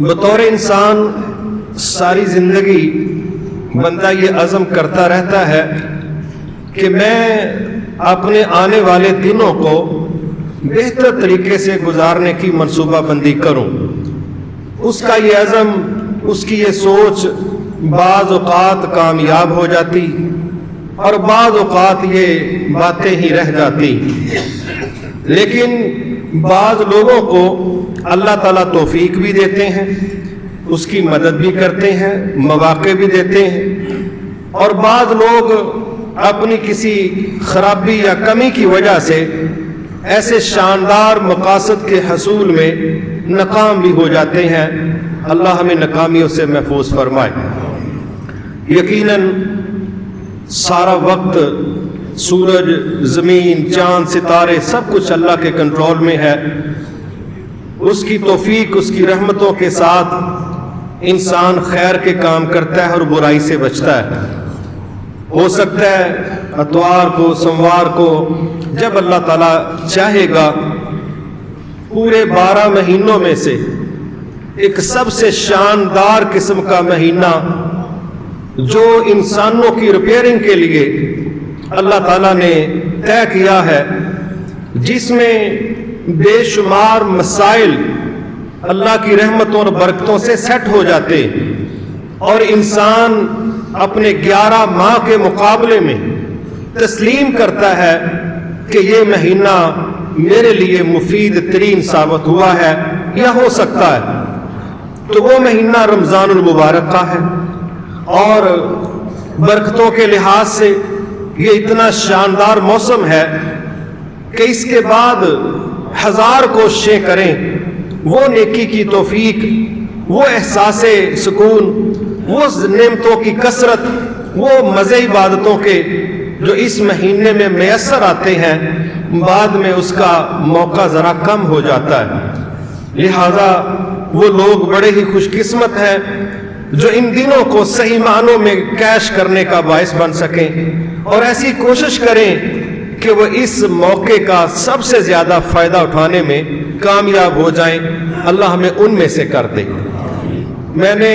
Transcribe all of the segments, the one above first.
بطور انسان ساری زندگی بندہ یہ عزم کرتا رہتا ہے کہ میں اپنے آنے والے دنوں کو بہتر طریقے سے گزارنے کی منصوبہ بندی کروں. اس کا یہ عزم، اس کی یہ سوچ بعض اوقات کامیاب ہو جاتی اور بعض اوقات یہ باتیں ہی رہ جاتی. لیکن بعض لوگوں کو اللہ تعالیٰ توفیق بھی دیتے ہیں، اس کی مدد بھی کرتے ہیں، مواقع بھی دیتے ہیں، اور بعض لوگ اپنی کسی خرابی یا کمی کی وجہ سے ایسے شاندار مقاصد کے حصول میں ناکام بھی ہو جاتے ہیں. اللہ ہمیں ناکامیوں سے محفوظ فرمائے. یقیناً سارا وقت سورج، زمین، چاند، ستارے سب کچھ اللہ کے کنٹرول میں ہے. اس کی توفیق، اس کی رحمتوں کے ساتھ انسان خیر کے کام کرتا ہے اور برائی سے بچتا ہے. ہو سکتا ہے اتوار کو، سوموار کو، جب اللہ تعالیٰ چاہے گا پورے 12 مہینوں میں سے ایک سب سے شاندار قسم کا مہینہ جو انسانوں کی ریپیئرنگ کے لیے اللہ تعالیٰ نے طے کیا ہے، جس میں بے شمار مسائل اللہ کی رحمتوں اور برکتوں سے سیٹ ہو جاتے اور انسان اپنے 11 ماہ کے مقابلے میں تسلیم کرتا ہے کہ یہ مہینہ میرے لیے مفید ترین ثابت ہوا ہے یا ہو سکتا ہے. تو وہ مہینہ رمضان المبارک کا ہے، اور برکتوں کے لحاظ سے یہ اتنا شاندار موسم ہے کہ اس کے بعد 1000 کوششیں کریں، وہ نیکی کی توفیق، وہ احساس سکون، وہ نعمتوں کی کثرت، وہ مزے عبادتوں کے جو اس مہینے میں میسر آتے ہیں، بعد میں اس کا موقع ذرا کم ہو جاتا ہے. لہذا وہ لوگ بڑے ہی خوش قسمت ہیں جو ان دنوں کو صحیح معنوں میں کیش کرنے کا باعث بن سکیں اور ایسی کوشش کریں کہ وہ اس موقع کا سب سے زیادہ فائدہ اٹھانے میں کامیاب ہو جائیں. اللہ ہمیں ان میں سے کر دے. میں نے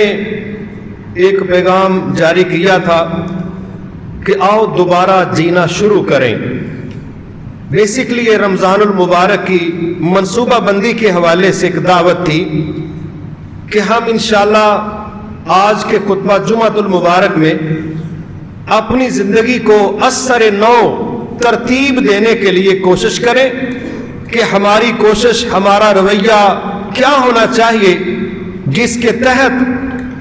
ایک پیغام جاری کیا تھا کہ آؤ دوبارہ جینا شروع کریں. بیسیکلی یہ رمضان المبارک کی منصوبہ بندی کے حوالے سے ایک دعوت تھی کہ ہم انشاءاللہ آج کے خطبہ جمعۃ المبارک میں اپنی زندگی کو اثر نو ترتیب دینے کے لیے کوشش کریں کہ ہماری کوشش، ہمارا رویہ کیا ہونا چاہیے جس کے تحت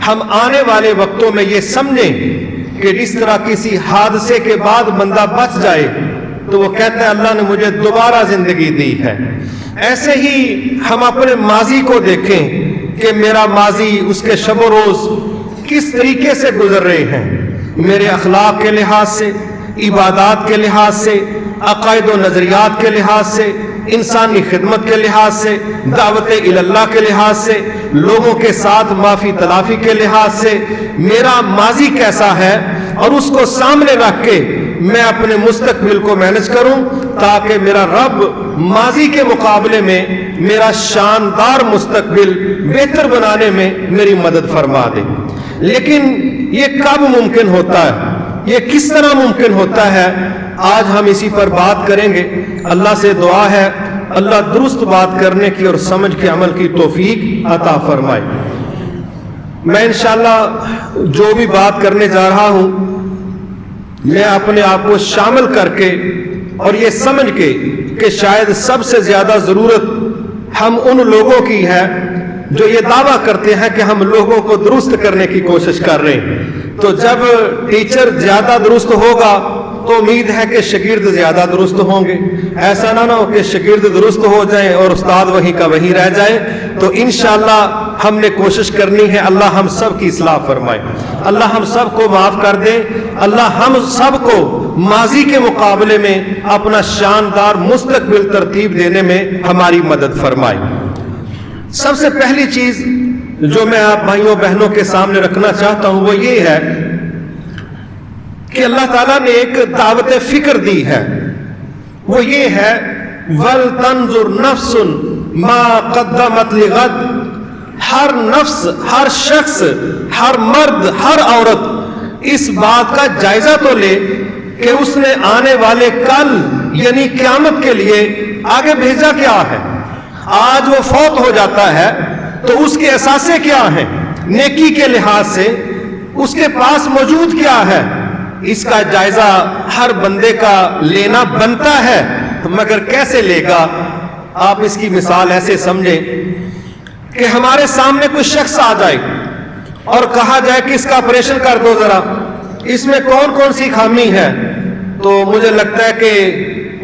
ہم آنے والے وقتوں میں یہ سمجھیں کہ جس طرح کسی حادثے کے بعد بندہ بچ جائے تو وہ کہتا ہے اللہ نے مجھے دوبارہ زندگی دی ہے. ایسے ہی ہم اپنے ماضی کو دیکھیں کہ میرا ماضی، اس کے شب و روز کس طریقے سے گزر رہے ہیں، میرے اخلاق کے لحاظ سے، عبادات کے لحاظ سے، عقائد و نظریات کے لحاظ سے، انسانی خدمت کے لحاظ سے، دعوت اللہ کے لحاظ سے، لوگوں کے ساتھ معافی تلافی کے لحاظ سے میرا ماضی کیسا ہے، اور اس کو سامنے رکھ کے میں اپنے مستقبل کو مینج کروں تاکہ میرا رب ماضی کے مقابلے میں میرا شاندار مستقبل بہتر بنانے میں میری مدد فرما دے. لیکن یہ کب ممکن ہوتا ہے، یہ کس طرح ممکن ہوتا ہے، آج ہم اسی پر بات کریں گے. اللہ سے دعا ہے اللہ درست بات کرنے کی اور سمجھ کے عمل کی توفیق عطا فرمائے. میں انشاءاللہ جو بھی بات کرنے جا رہا ہوں میں اپنے آپ کو شامل کر کے اور یہ سمجھ کے کہ شاید سب سے زیادہ ضرورت ہم ان لوگوں کی ہے جو یہ دعویٰ کرتے ہیں کہ ہم لوگوں کو درست کرنے کی کوشش کر رہے ہیں. تو جب ٹیچر زیادہ درست ہوگا تو امید ہے کہ شاگرد زیادہ درست ہوں گے. ایسا نہ ہو کہ شاگرد درست ہو جائیں اور استاد وہیں کا وہیں رہ جائے. تو انشاءاللہ ہم نے کوشش کرنی ہے اللہ ہم سب کی اصلاح فرمائے، اللہ ہم سب کو معاف کر دے، اللہ ہم سب کو ماضی کے مقابلے میں اپنا شاندار مستقبل ترتیب دینے میں ہماری مدد فرمائے. سب سے پہلی چیز جو میں آپ بھائیوں بہنوں کے سامنے رکھنا چاہتا ہوں وہ یہ ہے کہ اللہ تعالیٰ نے ایک دعوت فکر دی ہے. وہ یہ ہے وَلْتَنْظُرْ نَفْسٌ مَا قَدَّمَتْ لِغَدْ، ہر نفس، ہر شخص، ہر مرد، ہر عورت اس بات کا جائزہ تو لے کہ اس نے آنے والے کل یعنی قیامت کے لیے آگے بھیجا کیا ہے۔ آج وہ فوت ہو جاتا ہے تو اس کے اثاثے کیا ہیں، نیکی کے لحاظ سے اس کے پاس موجود کیا ہے، اس کا جائزہ ہر بندے کا لینا بنتا ہے، مگر کیسے لے گا؟ آپ اس کی مثال ایسے سمجھیں کہ ہمارے سامنے کوئی شخص آ جائے اور کہا جائے کہ اس کا آپریشن کر دو ذرا، اس میں کون کون سی خامی ہے، تو مجھے لگتا ہے کہ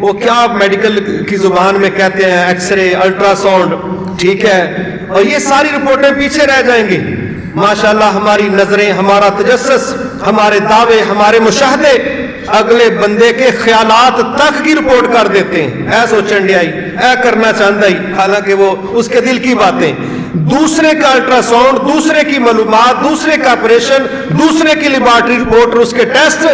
وہ کیا میڈیکل کی زبان میں کہتے ہیں، ایکس رے، الٹرا ساؤنڈ، ٹھیک ہے، اور یہ ساری رپورٹیں پیچھے رہ جائیں گی۔ ماشاءاللہ ہماری نظریں، ہمارا تجسس، ہمارے دعوے، ہمارے مشاہدے اگلے بندے کے خیالات تک کی رپورٹ کر دیتے ہیں، اے سوچن ڈیائی، اے کرنا چاہتا ہی، حالانکہ وہ اس کے دل کی باتیں۔ دوسرے کا الٹرا ساؤنڈ، دوسرے کی معلومات، دوسرے کا آپریشن، دوسرے کی لیبارٹری رپورٹ، اس کے ٹیسٹ،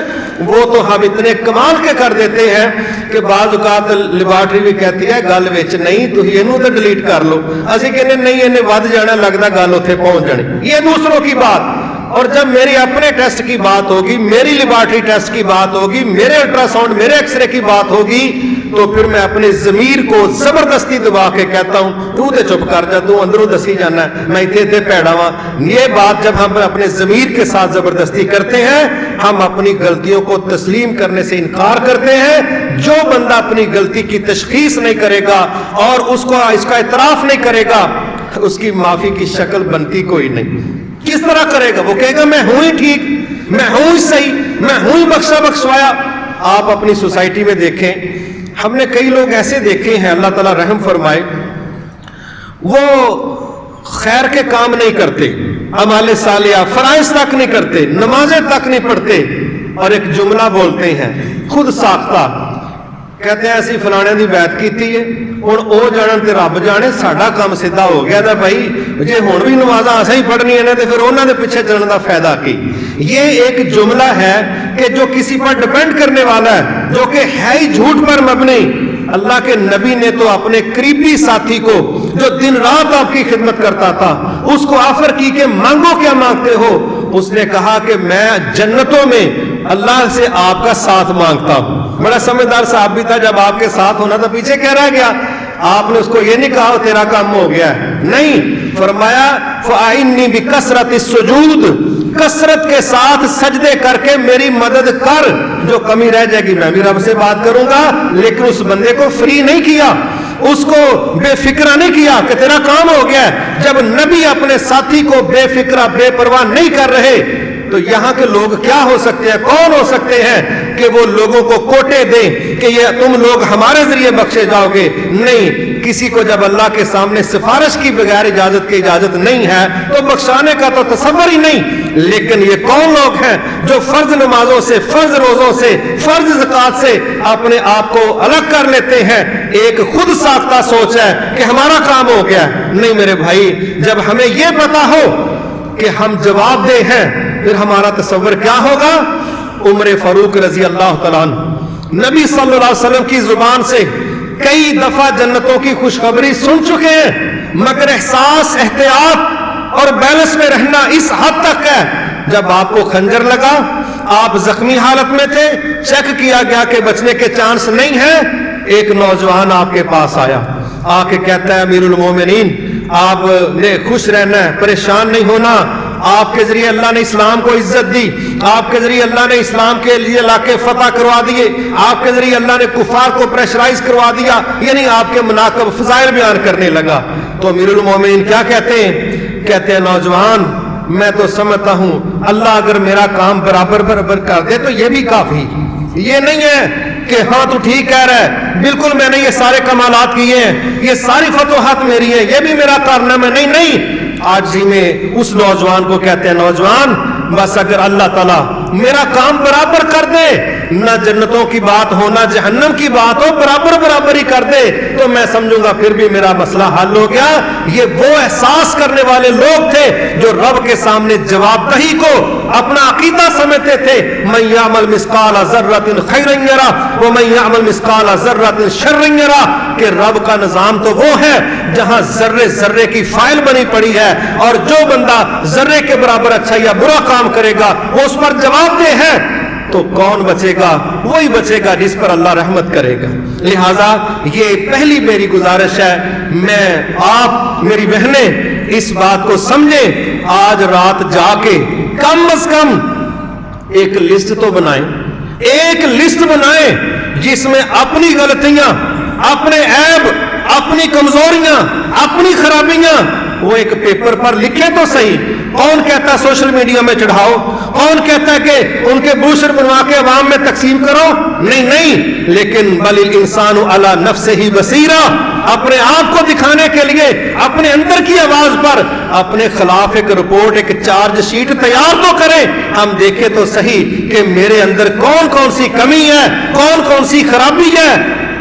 وہ تو ہم اتنے کمال کے کر دیتے ہیں کہ بعض اوقات لیبارٹری بھی کہتی ہے گل وچ نہیں، تو اینو تو ڈیلیٹ کر لو، اسی کہنے نہیں انہیں ود جانا، لگتا گل اتنے پہنچ جانی۔ یہ دوسروں کی بات، اور جب میری اپنے ٹیسٹ کی بات ہوگی، میری لیبارٹری ٹیسٹ کی بات ہوگی، میرے الٹرا ساؤنڈ، میرے ایکس رے کی بات ہوگی، تو پھر میں اپنے ضمیر کو زبردستی دبا کے کہتا ہوں تو تے چپ کر جا، تو اندروں دسی جانا ہے میں اتنے پیڑا ہوا۔ یہ بات جب ہم اپنے ضمیر کے ساتھ زبردستی کرتے ہیں، ہم اپنی غلطیوں کو تسلیم کرنے سے انکار کرتے ہیں۔ جو بندہ اپنی غلطی کی تشخیص نہیں کرے گا اور اس کا اعتراف نہیں کرے گا، اس کی معافی کی شکل بنتی کوئی نہیں۔ کس طرح کرے گا؟ وہ کہے گا میں ہوں ہی ٹھیک، میں ہوں ہی صحیح، میں ہوں ہی بخشا بخشوایا۔ آپ اپنی سوسائٹی میں دیکھیں، ہم نے کئی لوگ ایسے دیکھے ہیں، اللہ تعالیٰ رحم فرمائے، وہ خیر کے کام نہیں کرتے، اعمال صالحہ فرائض تک نہیں کرتے، نمازیں تک نہیں پڑھتے، اور ایک جملہ بولتے ہیں خود ساختہ، کہتے ہیں ایسی فلانے دی بیعت کیتی ہے، ہن او جانن تے رب جانے، ساڈا کام سیدھا ہو گیا تھا بھائی، جے ہن بھی نمازاں اساں ہی پڑھنی ہے تے پھر انہاں دے پیچھے چلن دا فائدہ کی؟ یہ ایک جملہ ہے کہ جو کسی پر ڈیپینڈ کرنے والا ہے، جو کہ ہے ہی جھوٹ پر مبنی۔ اللہ کے نبی نے تو اپنے قریبی ساتھی کو جو دن رات آپ کی خدمت کرتا تھا، اس کو آفر کی کہ مانگو کیا مانگتے ہو؟ اس نے کہا کہ میں جنتوں میں اللہ سے آپ کا ساتھ مانگتا ہوں۔ بڑا سمجھدار صاحب بھی تھا، جب آپ کے ساتھ ہونا تھا پیچھے کہہ رہ گیا۔ آپ نے اس کو یہ نہیں کہا تیرا کام ہو گیا ہے، نہیں، فرمایا فَأَعِنِّي بِكَثْرَةِ السُّجُودِ، کثرت کے ساتھ سجدے کر کے میری مدد کر، جو کمی رہ جائے گی میں بھی رب سے بات کروں گا۔ لیکن اس بندے کو فری نہیں کیا، اس کو بے فکرہ نہیں کیا کہ تیرا کام ہو گیا ہے۔ جب نبی اپنے ساتھی کو بے فکرہ بے پرواہ نہیں کر رہے تو یہاں کے لوگ کیا ہو سکتے ہیں، کون ہو سکتے ہیں کہ وہ لوگوں کو کوٹے دیں کہ یہ تم لوگ ہمارے ذریعے بخشے جاؤ گے؟ نہیں، کسی کو جب اللہ کے سامنے سفارش کی بغیر اجازت کی اجازت نہیں ہے تو بخشانے کا تو تصور ہی نہیں۔ لیکن یہ کون لوگ ہیں جو فرض نمازوں سے، فرض روزوں سے، فرض زکوٰۃ سے اپنے آپ کو الگ کر لیتے ہیں؟ ایک خود ساختہ سوچ ہے کہ ہمارا کام ہو گیا۔ نہیں میرے بھائی، جب ہمیں یہ پتا ہو کہ ہم جواب دہ ہیں، پھر ہمارا تصور کیا ہوگا؟ عمر فاروق رضی اللہ تعالیٰ عنہ نبی صلی اللہ علیہ وسلم کی زبان سے کئی دفعہ جنتوں کی خوشخبری سن چکے ہیں، مگر احساس، احتیاط اور بیلنس میں رہنا اس حد تک ہے، جب آپ کو خنجر لگا، آپ زخمی حالت میں تھے، چیک کیا گیا کہ بچنے کے چانس نہیں ہے، ایک نوجوان آپ کے پاس آیا، آ کے کہتا ہے امیر المومنین آپ نے خوش رہنا ہے، پریشان نہیں ہونا، آپ کے ذریعے اللہ نے اسلام کو عزت دی، آپ کے ذریعے اللہ نے اسلام کے لیے علاقے فتح کروا دیے، آپ کے ذریعے اللہ نے کفار کو پریشرائز کروا دیا، یعنی آپ کے مناقب فضائل بیان کرنے لگا۔ تو امیر المومنین کیا کہتے ہیں؟ کہتے ہیں نوجوان میں تو سمجھتا ہوں اللہ اگر میرا کام برابر برابر کر دے تو یہ بھی کافی، یہ نہیں ہے کہ ہاں تو ٹھیک کہہ رہا ہے، بالکل میں نے یہ سارے کمالات کیے ہیں، یہ ساری فتوحات میری ہیں، یہ بھی میرا کارنامہ نہیں۔ آج جی میں اس نوجوان کو کہتے ہیں نوجوان بس اگر اللہ تعالیٰ میرا کام برابر کر دے نہ جنتوں کی بات ہو نہ جہنم کی بات ہو, برابر برابر ہی کر دے تو میں سمجھوں گا پھر بھی میرا مسئلہ حل ہو گیا. یہ وہ احساس کرنے والے لوگ تھے جو رب کے سامنے جواب دہی کو اپنا عقیدہ سمجھتے تھے. من یعمل مثقال ذرۃ خیرا یرہ ومن یعمل مثقال ذرۃ شرا یرہ, کہ رب کا نظام تو وہ ہے جہاں ذرے ذرے کی فائل بنی پڑی ہے, اور جو بندہ ذرے کے برابر اچھا یا برا کام کرے گا وہ اس پر جواب دہ ہے. تو کون بچے گا؟ وہی بچے گا جس پر اللہ رحمت کرے گا. لہذا یہ پہلی میری گزارش ہے, میں آپ میری بہنیں اس بات کو سمجھیں, آج رات جا کے کم از کم ایک لسٹ تو بنائیں, ایک لسٹ بنائیں جس میں اپنی غلطیاں, اپنے عیب, اپنی کمزوریاں, اپنی خرابیاں وہ ایک پیپر پر لکھیں تو صحیح. کون کہتا ہے سوشل میڈیا میں چڑھاؤ, کون کہتا ہے کہ ان کے بروشر بنوا کے عوام میں تقسیم کرو, نہیں نہیں, لیکن بل الانسان علی نفسہ بصیرہ, اپنے آپ کو دکھانے کے لیے اپنے اندر کی آواز پر اپنے خلاف ایک رپورٹ, ایک چارج شیٹ تیار تو کریں. ہم دیکھیں تو صحیح کہ میرے اندر کون کون سی کمی ہے, کون کون سی خرابی ہے.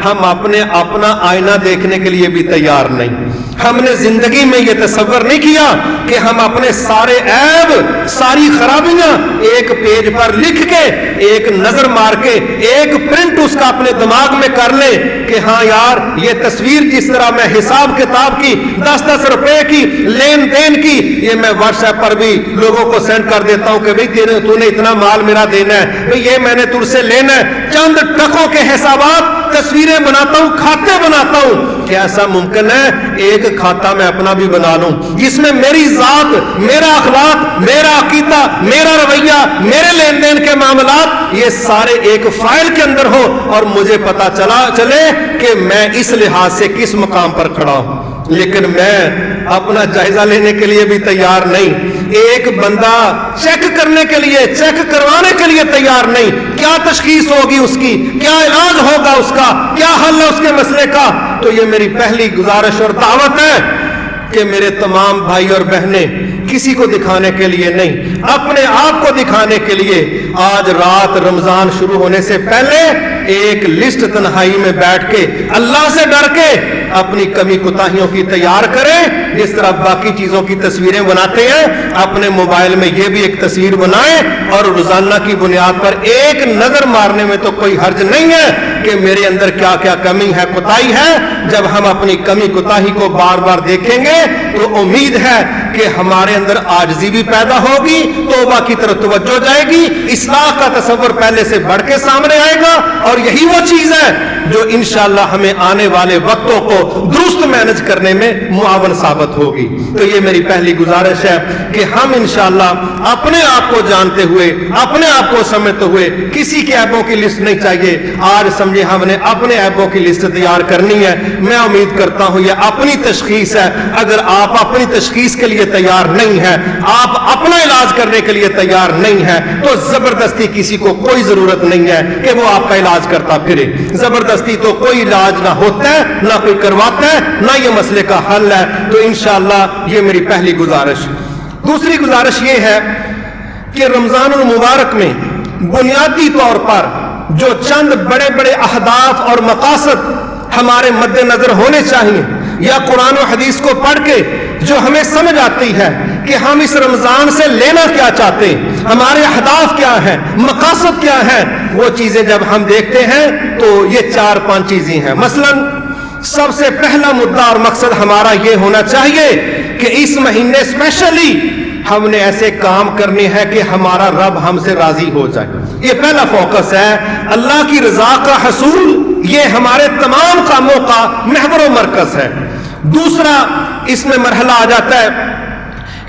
ہم اپنا آئینہ دیکھنے کے لیے بھی تیار نہیں. ہم نے زندگی میں یہ تصور نہیں کیا کہ ہم اپنے سارے عیب, ساری خرابیاں ایک پیج پر لکھ کے, ایک نظر مار کے, ایک پرنٹ اس کا اپنے دماغ میں کر لیں کہ ہاں یار یہ تصویر جس طرح میں حساب کتاب کی 10-10 روپے کی لین دین کی, یہ میں واٹس ایپ پر بھی لوگوں کو سینڈ کر دیتا ہوں کہ بھئی تو نے اتنا مال میرا دینا ہے, بھئی یہ میں نے تجھ سے لینا ہے. چند ٹکوں کے حسابات, تصویریں بناتا ہوں, کھاتے بناتا ہوں. کیا ایسا ممکن ہے ایک کھاتا میں اپنا بھی بنا لوں جس میں میری ذات, میرا اخلاق, میرا عقیدہ, میرا رویہ, میرے لین دین کے معاملات یہ سارے ایک فائل کے اندر ہو, اور مجھے پتا چلے کہ میں اس لحاظ سے کس مقام پر کھڑا ہوں. لیکن میں اپنا جائزہ لینے کے لیے بھی تیار نہیں. ایک بندہ چیک کرنے کے لیے, چیک کروانے کے لیے تیار نہیں. کیا تشخیص ہوگی اس کی, کیا علاج ہوگا اس کا, کیا حل ہے اس کے مسئلے کا. تو یہ میری پہلی گزارش اور دعوت ہے کہ میرے تمام بھائی اور بہنیں کسی کو دکھانے کے لیے نہیں, اپنے آپ کو دکھانے کے لیے آج رات رمضان شروع ہونے سے پہلے ایک لسٹ تنہائی میں بیٹھ کے اللہ سے ڈر کے اپنی کمی کوتاہیوں کی تیار کریں. جس طرح باقی چیزوں کی تصویریں بناتے ہیں, اپنے موبائل میں یہ بھی ایک تصویر بنائیں, اور روزانہ کی بنیاد پر ایک نظر مارنے میں تو کوئی حرج نہیں ہے کہ میرے اندر کیا کیا کمی ہے, کوتاہی ہے. جب ہم اپنی کمی کوتاہی کو بار بار دیکھیں گے تو امید ہے کہ ہمارے اندر عاجزی بھی پیدا ہوگی, توبہ کی طرف توجہ جائے گی, اصلاح کا تصور پہلے سے بڑھ کے سامنے آئے گا, اور یہی وہ چیز ہے جو انشاءاللہ ہمیں آنے والے وقتوں کو درست مینج کرنے میں معاون ثابت ہوگی. تو یہ میری پہلی گزارش ہے کہ ہم انشاءاللہ اپنے آپ کو جانتے ہوئے, اپنے آپ کو سمجھتے ہوئے, کسی کے عیبوں کی لسٹ نہیں چاہیے. آج سمجھے ہم نے اپنے عیبوں کی لسٹ تیار کرنی ہے. میں امید کرتا ہوں یہ اپنی تشخیص ہے. اگر آپ اپنی تشخیص کے لیے تیار نہیں ہیں, آپ اپنا علاج کرنے کے لیے تیار نہیں ہیں, تو زبردستی کسی کو کوئی ضرورت نہیں ہے کہ وہ آپ کا علاج کرتا پھرے. زبردستی تو کوئی علاج نہ ہوتا ہے, نہ کوئی کرواتا ہے, نہ یہ مسئلے کا حل ہے. تو انشاءاللہ یہ میری پہلی گزارش. دوسری گزارش یہ ہے کہ رمضان المبارک میں بنیادی طور پر جو چند بڑے بڑے اہداف اور مقاصد ہمارے مد نظر ہونے چاہیے, یا قرآن و حدیث کو پڑھ کے جو ہمیں سمجھ آتی ہے کہ ہم اس رمضان سے لینا کیا چاہتے ہیں, ہمارے اہداف کیا ہیں, مقاصد کیا ہیں, وہ چیزیں جب ہم دیکھتے ہیں تو یہ 4-5 چیزیں ہیں. مثلا سب سے پہلا مدعا اور مقصد ہمارا یہ ہونا چاہیے کہ اس مہینے اسپیشلی ہم نے ایسے کام کرنے ہیں کہ ہمارا رب ہم سے راضی ہو جائے. یہ پہلا فوکس ہے, اللہ کی رضا کا حصول یہ ہمارے تمام کاموں کا محور و مرکز ہے. دوسرا اس میں مرحلہ آ جاتا ہے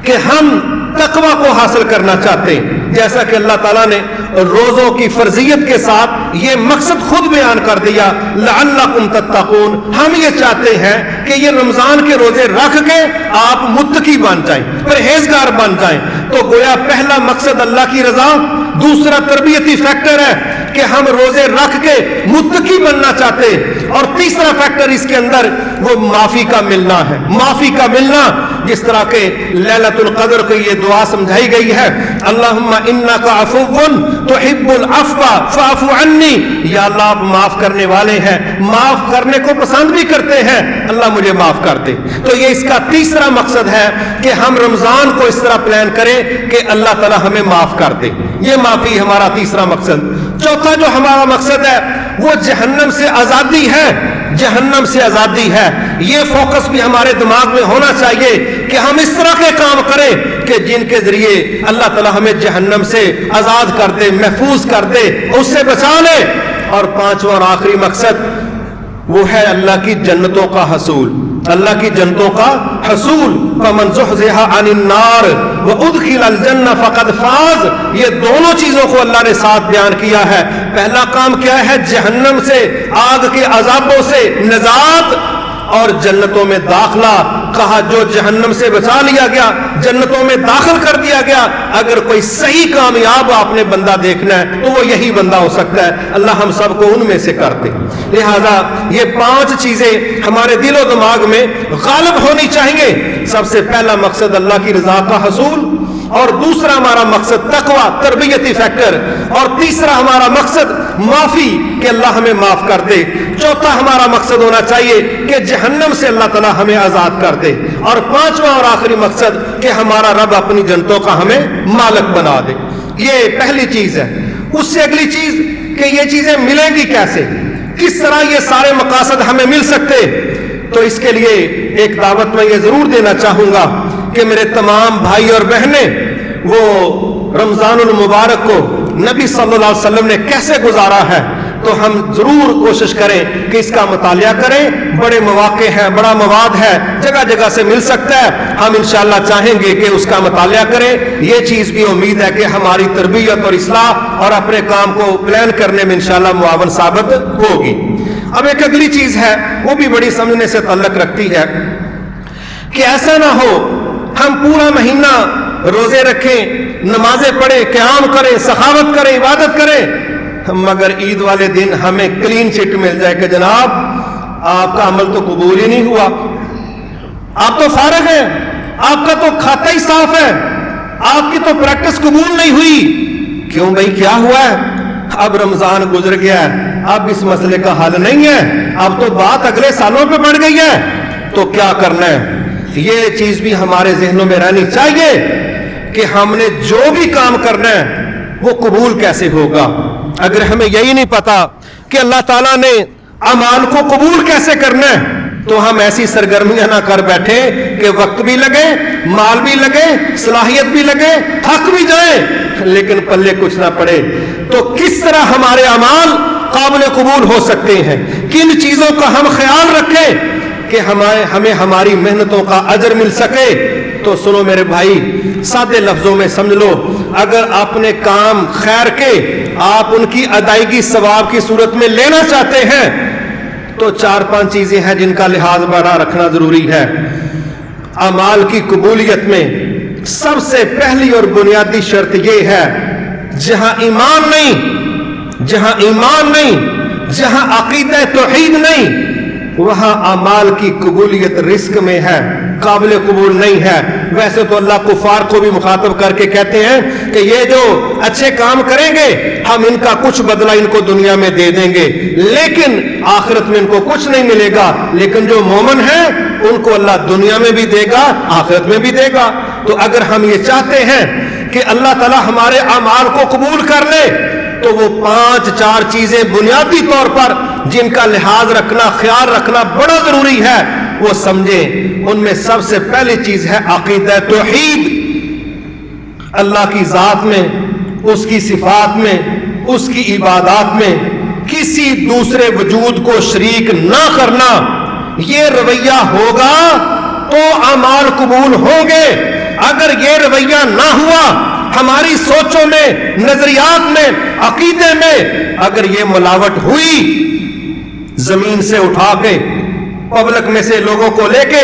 کہ ہم تقوی کو حاصل کرنا چاہتے ہیں, جیسا کہ اللہ تعالیٰ نے روزوں کی فرضیت کے ساتھ یہ مقصد خود بیان کر دیا, لعلکم تتقون. ہم یہ چاہتے ہیں کہ یہ رمضان کے روزے رکھ کے آپ متقی بن جائیں, پرہیزگار بن جائیں. تو گویا پہلا مقصد اللہ کی رضا. دوسرا تربیتی فیکٹر ہے کہ کہ ہم روزے رکھ کے متقی بننا چاہتے ہیں. اور تیسرا فیکٹر اس کے اندر وہ معافی کا ملنا ہے. معافی کا ملنا, جس طرح کہ لیلۃ القدر کو یہ دعا سمجھائی گئی ہے, اللہم انک عفو تحب العفو فاعف عنی, یا اللہ آپ معاف کرنے والے ہیں, معاف کرنے کو پسند بھی کرتے ہیں, اللہ مجھے معاف کر دے. تو یہ اس کا تیسرا مقصد ہے کہ ہم رمضان کو اس طرح پلان کریں کہ اللہ تعالی ہمیں معاف کر دے. یہ معافی ہمارا تیسرا مقصد. چوتھا جو ہمارا مقصد ہے وہ جہنم سے آزادی ہے. جہنم سے آزادی ہے. یہ فوکس بھی ہمارے دماغ میں ہونا چاہیے کہ ہم اس طرح کے کام کریں کہ جن کے ذریعے اللہ تعالی ہمیں جہنم سے آزاد کر دے, محفوظ کر دے, اس سے بچا لے. اور پانچواں اور آخری مقصد وہ ہے اللہ کی جنتوں کا حصول. اللہ کی جنتوں کا حصول. فمن زحزح عن النار وادخل الجنہ فقد فاز. یہ دونوں چیزوں کو اللہ نے ساتھ بیان کیا ہے. پہلا کام کیا ہے؟ جہنم سے, آگ کے عذابوں سے نجات اور جنتوں میں داخلہ. کہا جو جہنم سے بچا لیا گیا, جنتوں میں داخل کر دیا گیا. اگر کوئی صحیح کامیاب آپ نے بندہ دیکھنا ہے تو وہ یہی بندہ ہو سکتا ہے. اللہ ہم سب کو ان میں سے کر دے. لہذا یہ 5 چیزیں ہمارے دل و دماغ میں غالب ہونی چاہیے. سب سے پہلا مقصد اللہ کی رضا کا حصول, اور دوسرا ہمارا مقصد تقوی, تربیتی فیکٹر, اور تیسرا ہمارا مقصد معافی کہ اللہ ہمیں معاف کر دے. چوتھا ہمارا مقصد ہونا چاہیے کہ جہنم سے اللہ تعالی ہمیں آزاد کر دے. اور پانچواں اور آخری مقصد کہ ہمارا رب اپنی جنتوں کا ہمیں مالک بنا دے. یہ پہلی چیز ہے. اس سے اگلی چیز کہ یہ چیزیں ملیں گی کیسے, کس طرح یہ سارے مقاصد ہمیں مل سکتے. تو اس کے لیے ایک دعوت میں یہ ضرور دینا چاہوں گا کہ میرے تمام بھائی اور بہنیں وہ رمضان المبارک کو نبی صلی اللہ علیہ وسلم نے کیسے گزارا ہے, تو ہم ضرور کوشش کریں کہ اس کا مطالعہ کریں. بڑے مواقع ہیں, بڑا مواد ہے, جگہ جگہ سے مل سکتا ہے. ہم انشاءاللہ چاہیں گے کہ اس کا مطالعہ کریں. یہ چیز بھی امید ہے کہ ہماری تربیت اور اصلاح اور اپنے کام کو پلان کرنے میں انشاءاللہ معاون ثابت ہوگی. اب ایک اگلی چیز ہے, وہ بھی بڑی سمجھنے سے تعلق رکھتی ہے کہ ایسا نہ ہو ہم پورا مہینہ روزے رکھیں, نمازیں پڑھیں, قیام کریں, سخاوت کریں, عبادت کریں, مگر عید والے دن ہمیں کلین چٹ مل جائے کہ جناب آپ کا عمل تو قبول ہی نہیں ہوا, آپ تو فارغ ہیں, آپ کا تو کھاتا ہی صاف ہے, آپ کی تو پریکٹس قبول نہیں ہوئی. کیوں بھائی, کیا ہوا ہے؟ اب رمضان گزر گیا ہے, اب اس مسئلے کا حل نہیں ہے, اب تو بات اگلے سالوں پہ بڑھ گئی ہے, تو کیا کرنا ہے؟ یہ چیز بھی ہمارے ذہنوں میں رہنی چاہیے کہ ہم نے جو بھی کام کرنا ہے وہ قبول کیسے ہوگا. اگر ہمیں یہی نہیں پتا کہ اللہ تعالیٰ نے اعمال کو قبول کیسے کرنا ہے, تو ہم ایسی سرگرمیاں نہ کر بیٹھے کہ وقت بھی لگے, مال بھی لگے, صلاحیت بھی لگے, تھک بھی جائیں, لیکن پلے کچھ نہ پڑے. تو کس طرح ہمارے اعمال قابل قبول ہو سکتے ہیں, کن چیزوں کا ہم خیال رکھیں کہ ہمیں ہماری محنتوں کا اجر مل سکے. تو سنو میرے بھائی, سادے لفظوں میں سمجھ لو, اگر اپنے کام خیر کے آپ ان کی ادائیگی ثواب کی صورت میں لینا چاہتے ہیں تو 4-5 چیزیں ہیں جن کا لحاظ بڑا رکھنا ضروری ہے. اعمال کی قبولیت میں سب سے پہلی اور بنیادی شرط یہ ہے, جہاں ایمان نہیں, جہاں عقیدہ توحید نہیں, وہاں اعمال کی قبولیت رزق میں ہے, قابل قبول نہیں ہے. ویسے تو اللہ کفار کو بھی مخاطب کر کے کہتے ہیں کہ یہ جو اچھے کام کریں گے ہم ان کا کچھ بدلہ ان کو دنیا میں دے دیں گے, لیکن آخرت میں ان کو کچھ نہیں ملے گا. لیکن جو مومن ہیں ان کو اللہ دنیا میں بھی دے گا, آخرت میں بھی دے گا. تو اگر ہم یہ چاہتے ہیں کہ اللہ تعالی ہمارے اعمال کو قبول کر لے, تو وہ 5-4 چیزیں بنیادی طور پر جن کا لحاظ رکھنا, خیال رکھنا بڑا ضروری ہے, وہ سمجھیں. ان میں سب سے پہلی چیز ہے عقیدہ توحید. اللہ کی ذات میں, اس کی صفات میں, اس کی عبادات میں کسی دوسرے وجود کو شریک نہ کرنا. یہ رویہ ہوگا تو اعمال قبول ہوں گے. اگر یہ رویہ نہ ہوا, ہماری سوچوں میں, نظریات میں, عقیدے میں اگر یہ ملاوٹ ہوئی, زمین سے اٹھا کے, پبلک میں سے لوگوں کو لے کے,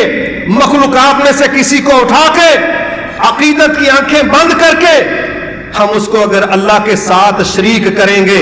مخلوقات میں سے کسی کو اٹھا کے, عقیدت کی آنکھیں بند کر کے ہم اس کو اگر اللہ کے ساتھ شریک کریں گے,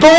2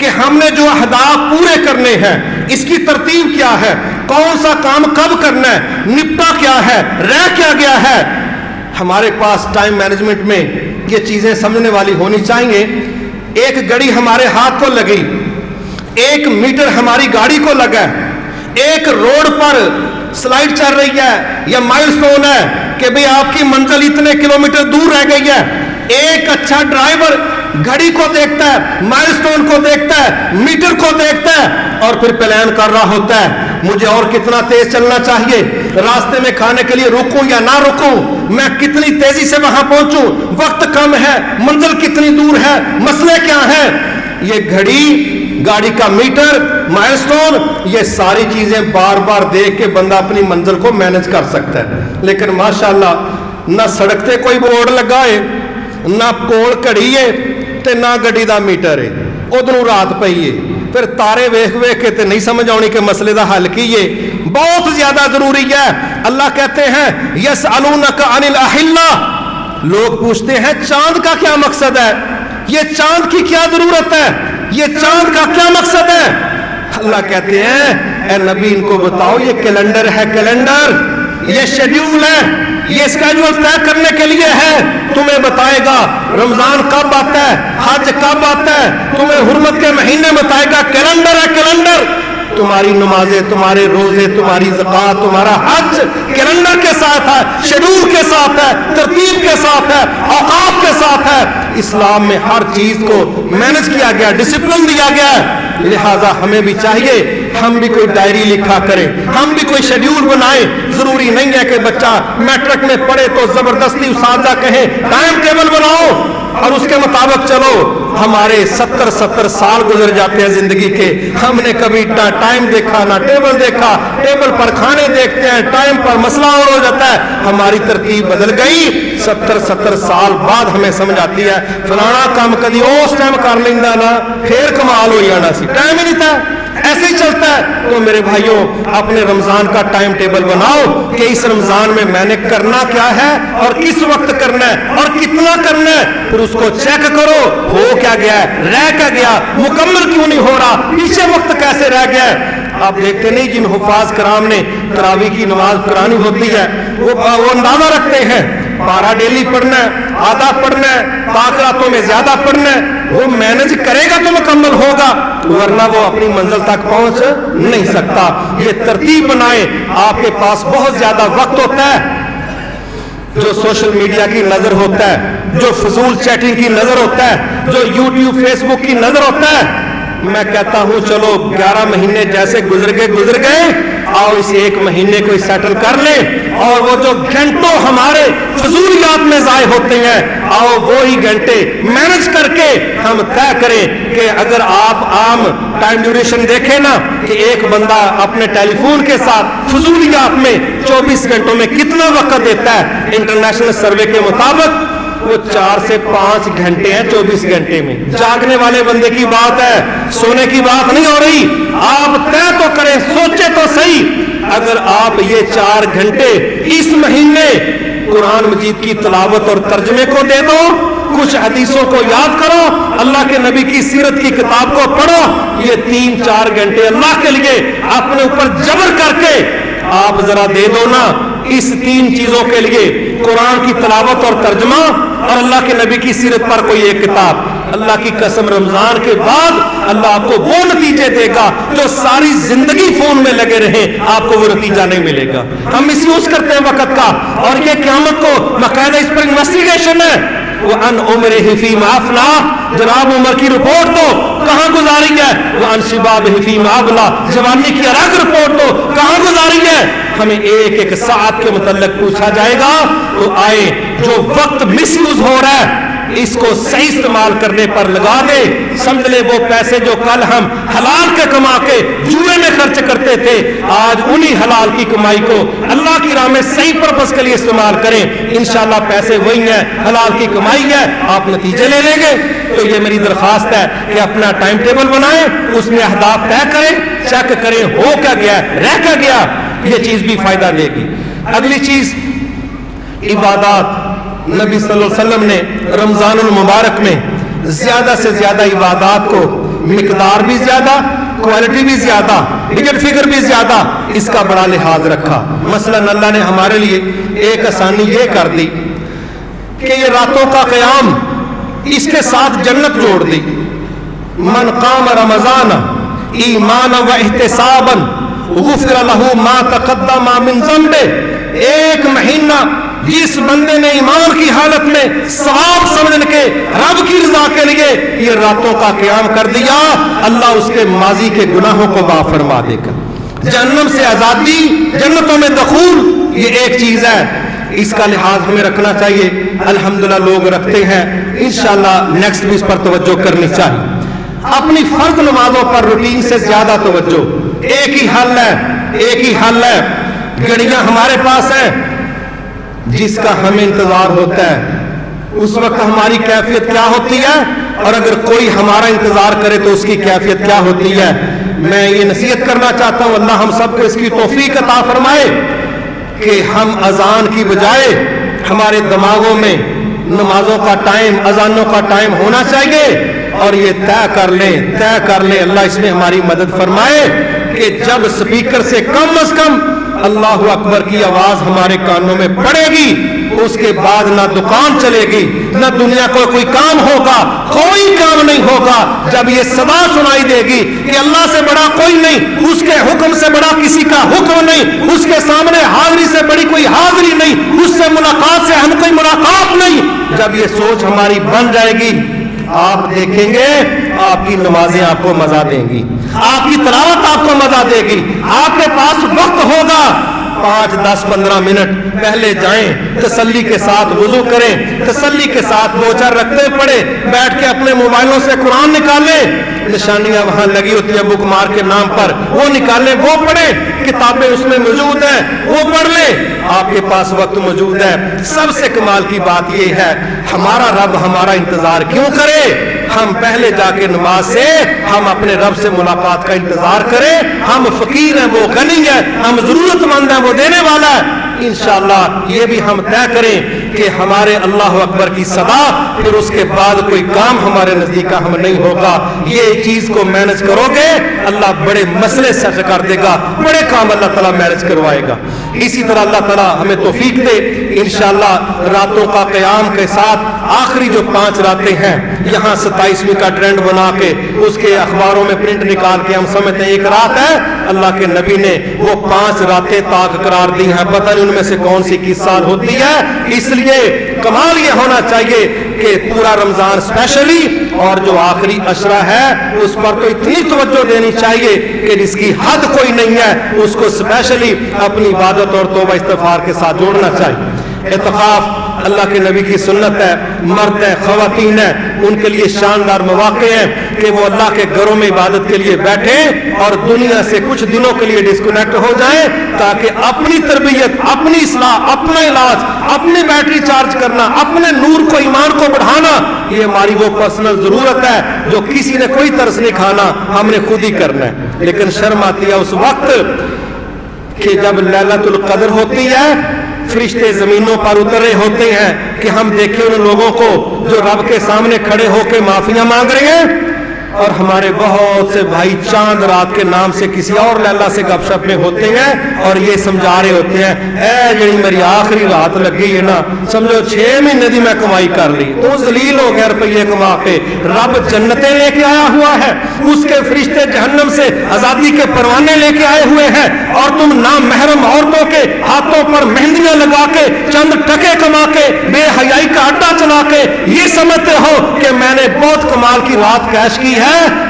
کہ ہم نے جو اہداف پورے کرنے ہیں اس کی ترتیب کیا ہے, کون سا کام کب کرنا ہے, نپٹا کیا ہے, رہ کیا گیا ہے. ہمارے پاس ٹائم مینجمنٹ میں یہ چیزیں سمجھنے والی ہونی چاہیے. ایک گھڑی ہمارے ہاتھ کو لگی, ایک میٹر ہماری گاڑی کو لگا, ایک روڈ پر سلائیڈ چل رہی ہے یا مائل سٹون ہے کہ بھئی آپ کی منزل اتنے کلومیٹر دور رہ گئی ہے. ایک اچھا ڈرائیور گھڑی کو دیکھتا ہے, مائل سٹون کو دیکھتا ہے, میٹر کو دیکھتا ہے اور پھر پلان کر رہا ہوتا ہے مجھے اور کتنا تیز چلنا چاہیے, راستے میں کھانے کے لیے رکوں یا نہ رکوں, میں کتنی تیزی سے وہاں پہنچوں, وقت کم ہے, منزل کتنی دور ہے, مسئلے کیا ہیں. یہ گھڑی, گاڑی کا میٹر, مائل سٹون, یہ ساری چیزیں بار بار دیکھ کے بندہ اپنی منزل کو مینج کر سکتا ہے. لیکن ماشاءاللہ نہ سڑک تے کوئی بورڈ لگا ہے, نہ کول گھڑی ہے تے نہ گڈی دا میٹر ہے, ادھروں رات پئی ہے. پھر تارے ویکھ ویکھ کے تے نہیں سمجھ آنی کہ مسئلے دا حل کی ہے. بہت زیادہ ضروری ہے. اللہ کہتے ہیں یسألونک عن الاحلہ, لوگ پوچھتے ہیں چاند کا کیا مقصد ہے, یہ چاند کی کیا ضرورت ہے, یہ چاند کا کیا مقصد ہے. اللہ کہتے ہیں اے نبی ان کو بتاؤ یہ کیلنڈر ہے, کیلنڈر, یہ شیڈیول ہے, یہ اسکیجول طے کرنے کے لیے ہے. تمہیں بتائے گا رمضان کب آتا ہے, حج کب آتا ہے, تمہیں حرمت کے مہینے بتائے گا. کیلنڈر ہے کیلنڈر. تمہاری نمازیں, تمہارے روزے, تمہاری زکوٰۃ, تمہارا حج کیلنڈر کے ساتھ ہے, شیڈول کے ساتھ ہے, ترتیب کے ساتھ ہے, اوقات کے ساتھ ہے. اسلام میں ہر چیز کو مینج کیا گیا, ڈسپلن دیا گیا ہے. لہذا ہمیں بھی چاہیے ہم بھی کوئی ڈائری لکھا کریں, ہم بھی کوئی شیڈیول بنائیں. ضروری نہیں ہے کہ بچہ میٹرک میں پڑھے تو زبردستی اساتذہ کہیں ٹائم ٹیبل بناؤ اور اس کے مطابق چلو. ہمارے 70 سال گزر جاتے ہیں زندگی کے, ہم نے کبھی نہ ٹائم دیکھا نہ ٹیبل دیکھا. ٹیبل پر کھانے دیکھتے ہیں, ٹائم پر مسئلہ اور ہو جاتا ہے. ہماری ترتیب بدل گئی. 70 سال بعد ہمیں سمجھ آتی ہے فلانا کام کدی اس ٹائم کر لینا نا پھر کمال ہو جانا سی, ٹائم ہی نہیں تھا. ایسے ہی چلتا ہے. تو میرے بھائیوں اپنے رمضان کا ٹائم ٹیبل بناؤ کہ اس رمضان میں نے کرنا کیا ہے اور کس وقت کرنا ہے اور کتنا کرنا ہے. پھر اس کو چیک کرو, ہو کیا گیا ہے, رہ کیا گیا, مکمل کیوں نہیں ہو رہا, پیچھے وقت کیسے رہ گیا ہے. آپ دیکھتے نہیں جن حفاظ کرام نے تراویح کی نماز قرآنی ہوتی ہے وہ اندازہ رکھتے ہیں پارا ڈیلی پڑھنا ہے, آدھا پڑھنا ہے, تاخراتوں میں زیادہ پڑھنا ہے. وہ مینج کرے گا تو مکمل ہوگا, ورنہ وہ اپنی منزل تک پہنچ نہیں سکتا. یہ ترتیب بنائیں. آپ کے پاس بہت زیادہ وقت ہوتا ہے, جو سوشل میڈیا کی نظر ہوتا ہے, جو فضول چیٹنگ کی نظر ہوتا ہے, جو یوٹیوب فیس بک کی نظر ہوتا ہے. میں کہتا ہوں چلو 11 مہینے جیسے گزر گئے, آؤ اس ایک مہینے کو سیٹل کر لیں. اور وہ جو گھنٹوں ہمارے فضولیات میں ضائع ہوتے ہیں, آؤ وہی گھنٹے مینج کر کے ہم طے کریں کہ اگر آپ عام ٹائم ڈیوریشن دیکھیں نا کہ ایک بندہ اپنے ٹیلی فون کے ساتھ فضولیات میں 24 گھنٹوں میں کتنا وقت دیتا ہے. انٹرنیشنل سروے کے مطابق وہ 4 سے 5 گھنٹے ہیں 24 گھنٹے میں. جاگنے والے بندے کی بات ہے, سونے کی بات نہیں ہو رہی. آپ طے تو کریں, سوچے تو صحیح. اگر آپ یہ 4 گھنٹے اس مہینے قرآن مجید کی تلاوت اور ترجمے کو دے دو, کچھ حدیثوں کو یاد کرو, اللہ کے نبی کی سیرت کی کتاب کو پڑھو, یہ 3-4 گھنٹے اللہ کے لیے اپنے اوپر جبر کر کے آپ ذرا دے دو نا. اس 3 چیزوں کے لیے قرآن کی تلاوت اور ترجمہ اور اللہ کے نبی کی سیرت پر کوئی ایک کتاب, اللہ کی قسم رمضان کے بعد اللہ آپ کو وہ نتیجے دے گا جو ساری زندگی فون میں لگے رہیں آپ کو وہ نتیجہ نہیں ملے گا. ہم مس یوز کرتے ہیں وقت کا, اور یہ قیامت کو باقاعدہ اس پر انویسٹیگیشن ہے. وَأَنْ عُمْرِهِ فِي مَا أَفْنَىٰ, جناب عمر کی رپورٹ تو کہاں گزاری ہے. وَأَنْ شِبَابِهِ فِي مَا أَبْلَىٰ, جوانی کی الگ رپورٹ تو کہاں گزاری ہے. ہمیں ایک ساعت کے متعلق پوچھا جائے گا. تو آئے جو وقت مس یوز ہو رہا ہے اس کو صحیح استعمال کرنے پر لگا دے. سمجھ لے وہ پیسے جو کل ہم حلال کے کما کے جوئے میں خرچ کرتے تھے, آج انہی حلال کی کمائی کو اللہ کی راہ میں صحیح پرپس کے لیے استعمال کریں. انشاءاللہ پیسے وہی ہیں, حلال کی کمائی ہے, آپ نتیجے لے لیں گے. تو یہ میری درخواست ہے کہ اپنا ٹائم ٹیبل بنائیں, اس میں اہداف طے کریں, چیک کریں ہو کیا گیا, رہ کیا گیا. یہ چیز بھی فائدہ دے گی. اگلی چیز عبادات. نبی صلی اللہ علیہ وسلم نے رمضان المبارک میں زیادہ سے زیادہ عبادات کو مقدار بھی زیادہ, کوالٹی بھی زیادہ, بجٹ فگر بھی زیادہ, اس کا بڑا لحاظ رکھا. مثلا اللہ نے ہمارے لیے ایک آسانی یہ کر دی کہ یہ راتوں کا قیام اس کے ساتھ جنت جوڑ دی. من قام رمضان ایمانا و احتسابا غفر له ما تقدم من ذنبه. ایک مہینہ جس بندے نے ایمان کی حالت میں ثواب سمجھ کے رب کی رضا کے لیے یہ راتوں کا قیام کر دیا, اللہ اس کے ماضی کے گناہوں کو معاف فرما دے گا. جہنم سے آزادی, جنتوں میں دخول, یہ ایک چیز ہے, اس کا لحاظ ہمیں رکھنا چاہیے. الحمدللہ لوگ رکھتے ہیں, انشاءاللہ نیکسٹ بھی اس پر توجہ کرنی چاہیے. اپنی فرض نمازوں پر روٹین سے زیادہ توجہ. ایک ہی حل ہے, ایک ہی حل ہے. گھڑیاں ہمارے پاس ہیں جس کا ہمیں انتظار ہوتا ہے, اس وقت ہماری کیفیت کیا ہوتی ہے, اور اگر کوئی ہمارا انتظار کرے تو اس کی کیفیت کیا ہوتی ہے. میں یہ نصیحت کرنا چاہتا ہوں, اللہ ہم سب کو اس کی توفیق عطا فرمائے کہ ہم اذان کی بجائے ہمارے دماغوں میں نمازوں کا ٹائم, اذانوں کا ٹائم ہونا چاہیے, اور یہ طے کر لیں, اللہ اس میں ہماری مدد فرمائے کہ جب سپیکر سے کم از کم اللہ اکبر کی آواز ہمارے کانوں میں پڑے گی, اس کے بعد نہ دکان چلے گی, نہ دنیا کو کوئی کام ہوگا, کوئی کام نہیں ہوگا. جب یہ صدا سنائی دے گی کہ اللہ سے بڑا کوئی نہیں, اس کے حکم سے بڑا کسی کا حکم نہیں, اس کے سامنے حاضری سے بڑی کوئی حاضری نہیں, اس سے ملاقات سے ہم کوئی ملاقات نہیں, جب یہ سوچ ہماری بن جائے گی, آپ دیکھیں گے آپ کی نمازیں آپ کو مزہ دیں گی, آپ کی تلاوت آپ کو مزہ دے گی. آپ کے پاس وقت ہوگا, 5, 10, 15 منٹ پہلے جائیں, تسلی کے ساتھ وضو کریں, تسلی کے ساتھ 2-4 رکعتیں پڑھیں, بیٹھ کے اپنے موبائلوں سے قرآن نکالیں, نشانیاں وہاں لگی ہوتی ہیں بک مار کے نام پر, وہ نکالیں, وہ پڑھیں, کتابیں اس میں موجود ہیں, وہ پڑھ لیں, آپ کے پاس وقت موجود ہے. سب سے کمال کی بات یہ ہے, ہمارا رب ہمارا انتظار کیوں کرے؟ ہم پہلے جا کے نماز سے ہم اپنے رب سے ملاقات کا انتظار کریں. ہم فقیر ہیں, وہ غنی ہے, ہم ضرورت مند ہیں, وہ دینے والا ہے. انشاءاللہ یہ بھی ہم طے کریں کہ ہمارے اللہ اکبر کی صدا, پھر اس کے بعد کوئی کام ہمارے نزدیک ہم نہیں ہوگا. یہ چیز کو مینج کرو گے, اللہ بڑے مسئلے سیٹ کر دے گا, بڑے کام اللہ تعالیٰ مینج کروائے گا. اسی طرح اللہ تعالیٰ ہمیں توفیق دے انشاءاللہ راتوں کا قیام کے ساتھ آخری جو 5 راتیں ہیں, یہاں 27ویں کا ٹرینڈ بنا کے اس کے اخباروں میں پرنٹ نکال کے ہم سمجھتے ہیں 1 رات ہے. اللہ کے نبی نے وہ 5 راتیں طاق قرار دی ہیں, پتہ نہیں ان میں سے کون سی کس سال ہوتی ہے. اس لیے کمال یہ ہونا چاہیے کہ پورا رمضان اسپیشلی اور جو آخری عشرہ ہے اس پر تو اتنی توجہ دینی چاہیے کہ جس کی حد کوئی نہیں ہے, اس کو اسپیشلی اپنی عبادت اور توبہ استغفار کے ساتھ جوڑنا چاہیے. اعتکاف اللہ کے نبی کی سنت ہے, مرد ہیں, خواتین ہیں, ان کے لیے شاندار مواقع ہیں کہ وہ اللہ کے گھروں میں عبادت کے لیے بیٹھیں اور دنیا سے کچھ دنوں کے لیے ڈسکنیکٹ ہو جائیں, تاکہ اپنی تربیت, اپنی اصلاح, اپنا علاج, اپنی بیٹری چارج کرنا, اپنے نور کو, ایمان کو بڑھانا, یہ ہماری وہ پرسنل ضرورت ہے جو کسی نے کوئی طرز نہیں کھانا, ہم نے خود ہی کرنا ہے. لیکن شرم آتی ہے اس وقت کہ جب لیلۃ القدر ہوتی ہے, فرشتے زمینوں پر اترے ہوتے ہیں کہ ہم دیکھیں ان لوگوں کو جو رب کے سامنے کھڑے ہو کے معافیاں مانگ رہے ہیں, اور ہمارے بہت سے بھائی چاند رات کے نام سے کسی اور لیلہ سے گپ شپ میں ہوتے ہیں اور یہ سمجھا رہے ہوتے ہیں اے جڑی میری آخری رات لگی ہے نا, سمجھو 6 مہینے دی میں کمائی کر لی, تو ذلیل ہو گیا روپیے کما کے. رب جنتیں لے کے آیا ہوا ہے, اس کے فرشتے جہنم سے آزادی کے پروانے لے کے آئے ہوئے ہیں, اور تم نامحرم عورتوں کے ہاتھوں پر مہندیاں لگا کے, چند ٹکے کما کے, بے حیائی کا اڈا چلا کے یہ سمجھتے ہو کہ میں نے بہت کمال کی رات کیش کی ہے.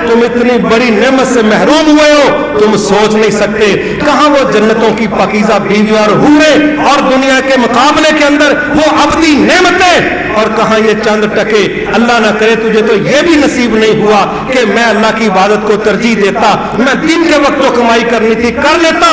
تم اتنی بڑی نعمت سے محروم ہوئے ہو, تم سوچ نہیں سکتے. کہاں وہ جنتوں کی پاکیزہ بیویاں اور حوریں اور دنیا کے مقابلے کے اندر وہ ابدی نعمتیں, اور کہاں یہ چند ٹکے. اللہ نہ کرے تجھے تو یہ بھی نصیب نہیں ہوا کہ میں اللہ کی عبادت کو ترجیح دیتا, میں دن کے وقت تو کمائی کرنی تھی کر لیتا,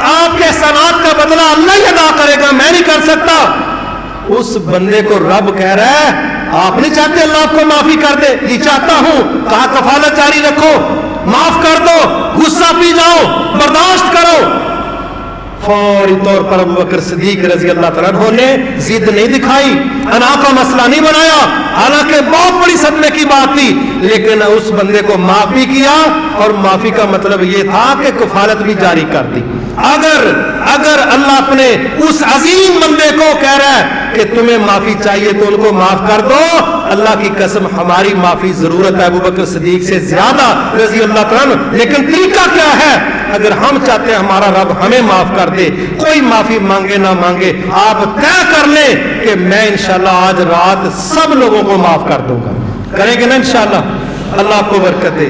آپ کے احسانات کا بدلہ اللہ ہی ادا کرے گا، میں نہیں کر سکتا. اس بندے کو رب کہہ رہا ہے آپ نہیں چاہتے اللہ آپ کو معافی کر دے؟ جی چاہتا ہوں. کہا کفالت جاری رکھو، معاف کر دو، غصہ پی جاؤ، برداشت کرو. فوری طور پر ابو بکر صدیق رضی اللہ تعالیٰ عنہ نے ضد نہیں دکھائی، انا کا مسئلہ نہیں بنایا، حالانکہ بہت بڑی صدمے کی بات تھی، لیکن اس بندے کو معاف بھی کیا. اور معافی کا مطلب یہ تھا کہ کفالت بھی جاری کر دی. اگر اللہ اپنے اس عظیم بندے کو کہہ رہا ہے کہ تمہیں معافی چاہیے تو ان کو معاف کر دو، اللہ کی قسم ہماری معافی ضرورت ہے ابو بکر صدیق سے زیادہ رضی اللہ تعالیٰ عنہ. لیکن طریقہ کیا ہے؟ اگر ہم چاہتے ہیں ہمارا رب ہمیں معاف کر دے، کوئی معافی مانگے نہ مانگے، آپ طے کر لیں کہ میں انشاءاللہ آج رات سب لوگوں کو معاف کر دوں گا. کریں گے نا انشاءاللہ؟ اللہ آپ کو برکت دے.